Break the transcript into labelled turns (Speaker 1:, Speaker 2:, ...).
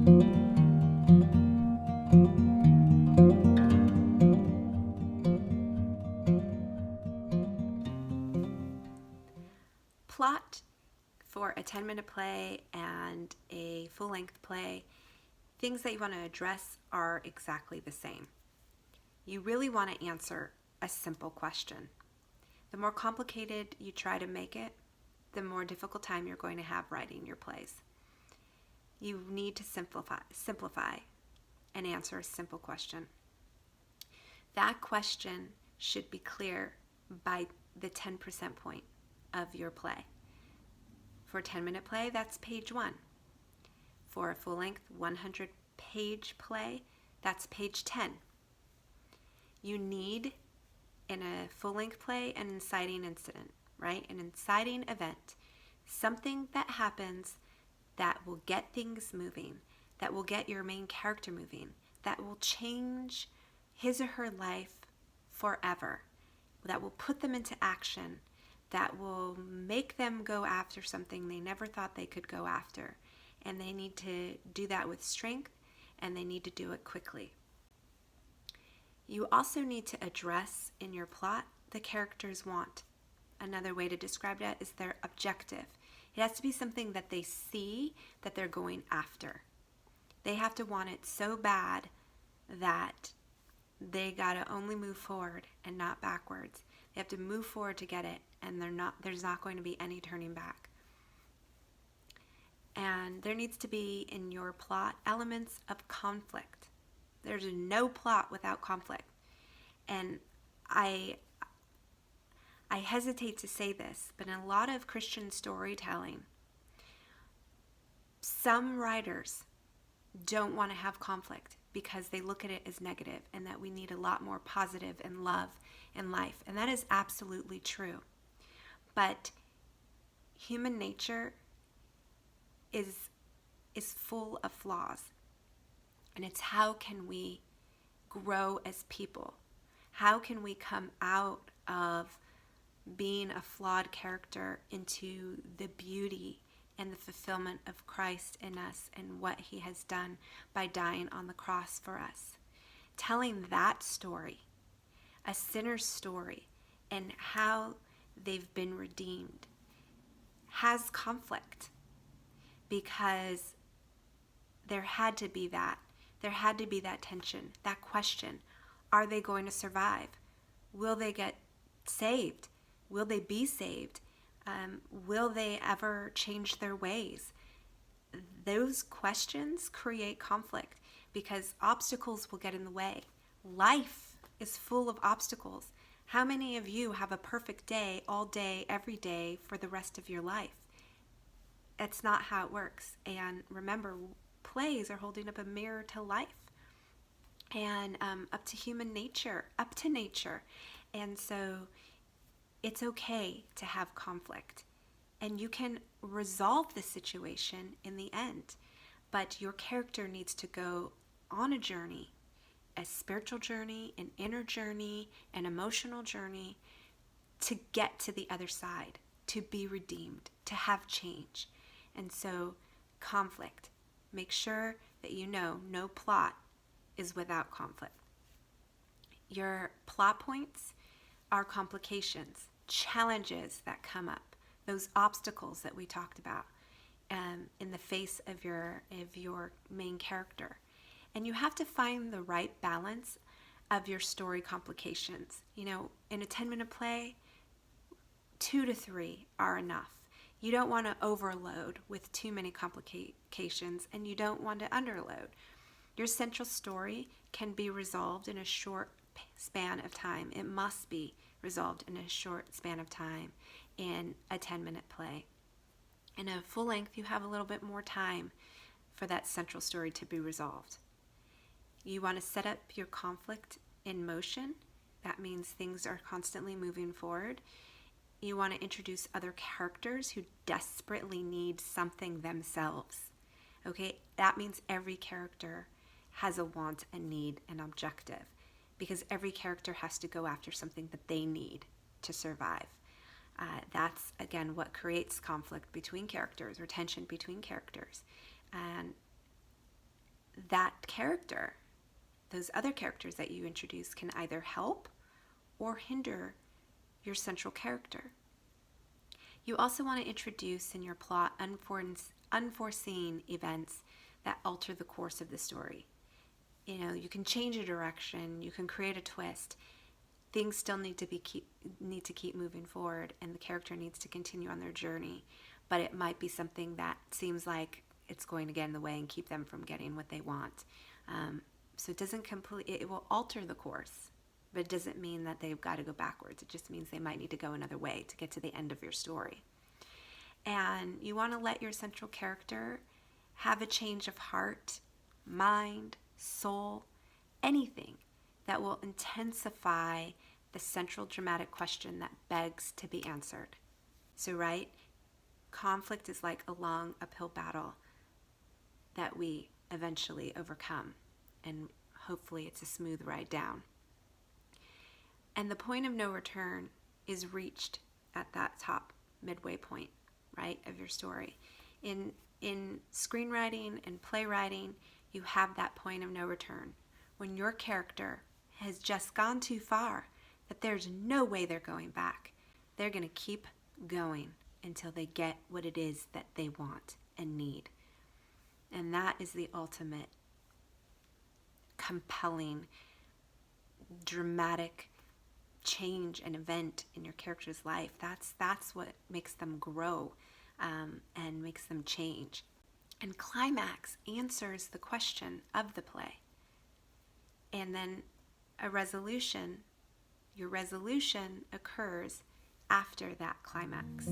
Speaker 1: Plot for a 10-minute play and a full-length play, things that you want to address are exactly the same. You really want to answer a simple question. The more complicated you try to make it, the more difficult time you're going to have writing your plays. You need to simplify and answer a simple question. That question should be clear by the 10% point of your play. For a 10-minute play, that's page 1. For a full-length 100-page play, that's page 10. You need, in a full-length play, an inciting incident, right? An inciting event. Something that happens that will get things moving, that will get your main character moving, that will change his or her life forever, that will put them into action, that will make them go after something they never thought they could go after. And they need to do that with strength, and they need to do it quickly. You also need to address in your plot the characters' want. Another way to describe that is their objective. It has to be something that they see that they're going after. They have to want it so bad that they gotta only move forward and not backwards. They have to move forward to get it, and there's not going to be any turning back. And there needs to be in your plot elements of conflict. There's no plot without conflict. And I hesitate to say this, but in a lot of Christian storytelling, some writers don't want to have conflict because they look at it as negative, and that we need a lot more positive and love in life. And that is absolutely true. But human nature is full of flaws. And it's how can we grow as people? How can we come out of being a flawed character into the beauty and the fulfillment of Christ in us and what he has done by dying on the cross for us? Telling that story, a sinner's story, and how they've been redeemed, has conflict, because there had to be that. There had to be that tension, that question. Are they going to survive? Will they get saved? Will they be saved? Will they ever change their ways? Those questions create conflict because obstacles will get in the way. Life is full of obstacles. How many of you have a perfect day, all day, every day for the rest of your life? That's not how it works. And remember, plays are holding up a mirror to life and up to human nature, up to nature. And so it's okay to have conflict, and you can resolve the situation in the end. But your character needs to go on a journey, a spiritual journey, an inner journey, an emotional journey, to get to the other side, to be redeemed, to have change. And so conflict. Make sure that you know no plot is without conflict. Your plot points are complications, challenges that come up, those obstacles that we talked about in the face of your main character. And you have to find the right balance of your story complications. You know, in a 10-minute play, 2 to 3 are enough. You don't want to overload with too many complications, and you don't want to underload. Your central story can be resolved in a short span of time. It must be resolved in a short span of time in a 10-minute play. In a full length, you have a little bit more time for that central story to be resolved. You want to set up your conflict in motion. That means things are constantly moving forward. You want to introduce other characters who desperately need something themselves. Okay, that means every character has a want, a need, an objective, because every character has to go after something that they need to survive. That's, again, what creates conflict between characters or tension between characters. And that character, those other characters that you introduce, can either help or hinder your central character. You also want to introduce in your plot unforeseen events that alter the course of the story. You can change a direction, you can create a twist. Things still need to keep moving forward, and the character needs to continue on their journey. But it might be something that seems like it's going to get in the way and keep them from getting what they want. So it will alter the course, but it doesn't mean that they've got to go backwards. It just means they might need to go another way to get to the end of your story. And you want to let your central character have a change of heart, mind, soul, anything that will intensify the central dramatic question that begs to be answered. So, right, conflict is like a long uphill battle that we eventually overcome, and hopefully it's a smooth ride down. And the point of no return is reached at that top midway point, right, of your story. In screenwriting and playwriting, you have that point of no return. When your character has just gone too far, that there's no way they're going back. They're going to keep going until they get what it is that they want and need. And that is the ultimate compelling, dramatic change and event in your character's life. That's what makes them grow and makes them change. And climax answers the question of the play. And then your resolution occurs after that climax.